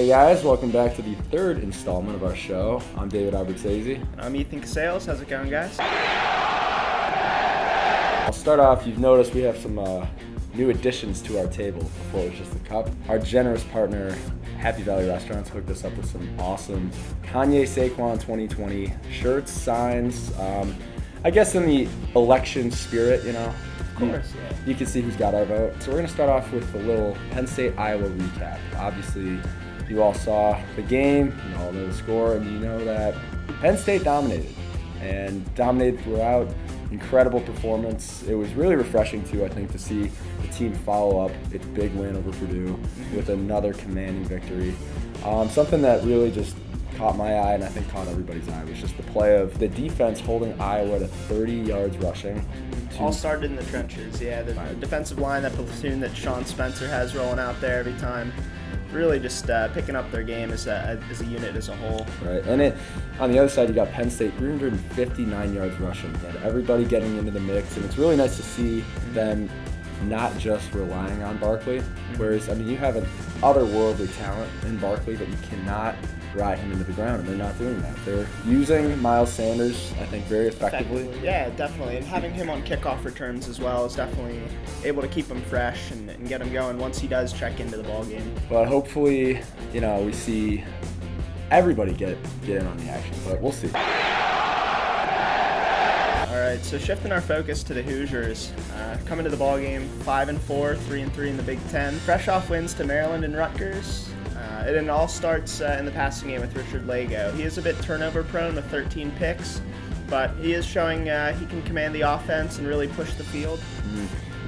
Hey guys, welcome back to the third installment of our show. I'm David Abruzzese. And I'm Ethan Casales. How's it going, guys? I'll start off, you've noticed we have some new additions to our table. Before it was just the cup. Our generous partner, Happy Valley Restaurants, hooked us up with some awesome Kanye Saquon 2020 shirts, signs. I guess in the election spirit, you know. Of course, yeah. You can see who's got our vote. So we're going to start off with a little Penn State-Iowa recap. Obviously, you all saw the game, you all know the score, and you know that Penn State dominated throughout. Incredible performance. It was really refreshing too, I think, to see the team follow up its big win over Purdue with another commanding victory. Something that really just caught my eye, and I think caught everybody's eye, was just the play of the defense holding Iowa to 30 yards rushing. All started in the trenches, yeah. The defensive line, that platoon that Sean Spencer has rolling out there every time, really just picking up their game as a unit as a whole. Right, and on the other side, you got Penn State, 359 yards rushing. You had everybody getting into the mix, and it's really nice to see them not just relying on Barkley. Whereas, I mean, you have an otherworldly talent in Barkley, but you cannot ride him into the ground, and they're not doing that. They're using Miles Sanders, I think, very effectively. Yeah, definitely. And having him on kickoff returns as well is definitely able to keep him fresh and get him going once he does check into the ball game. But hopefully, you know, we see everybody get in on the action, but we'll see. All right, so shifting our focus to the Hoosiers, coming to the ball game 5-4, 3-3 in the Big Ten, fresh off wins to Maryland and Rutgers. It all starts in the passing game with Richard Lago. He is a bit turnover prone with 13 picks, but he is showing he can command the offense and really push the field.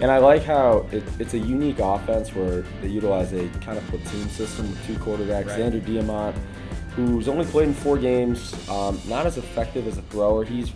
And I like how it's a unique offense where they utilize a kind of platoon system with two quarterbacks. Right. Xander Diamont, who's only played in 4 games, not as effective as a thrower. He's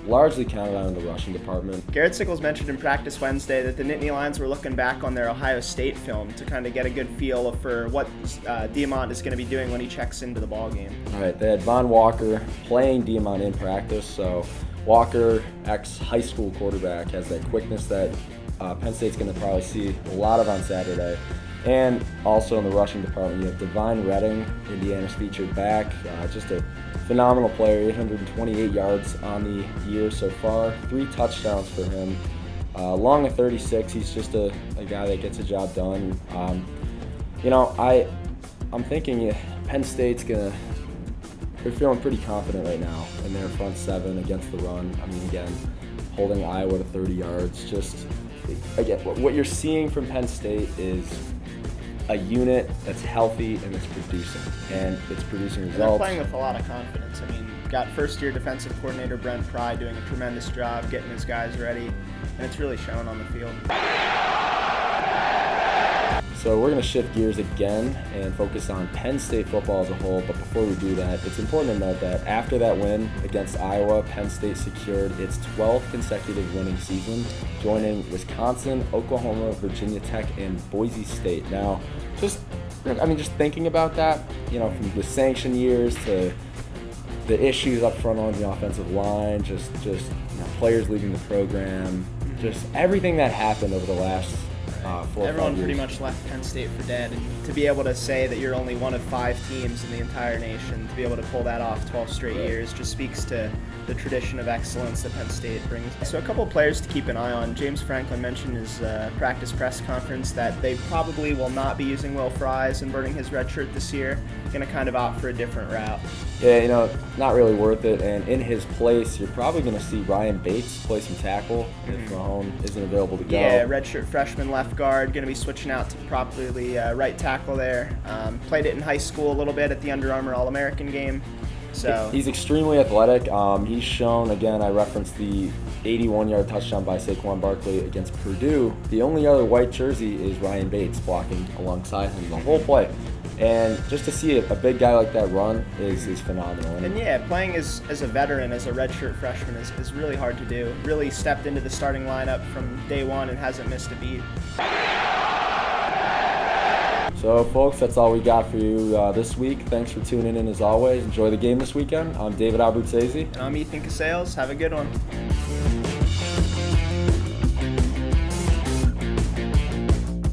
largely counted on in the rushing department. Garrett Sickles mentioned in practice Wednesday that the Nittany Lions were looking back on their Ohio State film to kind of get a good feel for what Diamont is going to be doing when he checks into the ball game. All right, they had Von Walker playing Diamont in practice, so Walker, ex-high school quarterback, has that quickness that Penn State's going to probably see a lot of on Saturday. And also in the rushing department, you have Devine Redding, Indiana's featured back, just a phenomenal player, 828 yards on the year so far, 3 touchdowns for him. Long of 36, he's just a guy that gets a job done. You know, I'm thinking Penn State's they're feeling pretty confident right now in their front 7 against the run. I mean, again, holding Iowa to 30 yards. Just, again, what you're seeing from Penn State is a unit that's healthy and it's producing results. And they're playing with a lot of confidence. I mean, got first-year defensive coordinator Brent Pry doing a tremendous job getting his guys ready, and it's really showing on the field. So we're going to shift gears again and focus on Penn State football as a whole, but before we do that, it's important to note that after that win against Iowa, Penn State secured its 12th consecutive winning season, joining Wisconsin, Oklahoma, Virginia Tech, and Boise State. Now, just thinking about that, you know, from the sanction years to the issues up front on the offensive line, just you know, players leaving the program, just everything that happened over the last 4 or 5 years. Everyone pretty much left Penn State for dead, and to be able to say that you're only one of 5 teams in the entire nation, to be able to pull that off 12 straight years, just speaks to the tradition of excellence that Penn State brings. So a couple of players to keep an eye on. James Franklin mentioned in his practice press conference that they probably will not be using Will Fries and burning his red shirt this year, going to kind of opt for a different route. Yeah, you know, not really worth it. And in his place, you're probably going to see Ryan Bates play some tackle if Mahone isn't available to go. Yeah, redshirt freshman left guard, going to be switching out to probably right tackle there. Played it in high school a little bit at the Under Armour All-American game. So he's extremely athletic. He's shown, again, I referenced the 81-yard touchdown by Saquon Barkley against Purdue. The only other white jersey is Ryan Bates blocking alongside him the whole play. And just to see a big guy like that run is phenomenal. And yeah, playing as a veteran, as a redshirt freshman is really hard to do. Really stepped into the starting lineup from day one and hasn't missed a beat. So, folks, that's all we got for you this week. Thanks for tuning in as always. Enjoy the game this weekend. I'm David Abruzzese. And I'm Ethan Casales. Have a good one.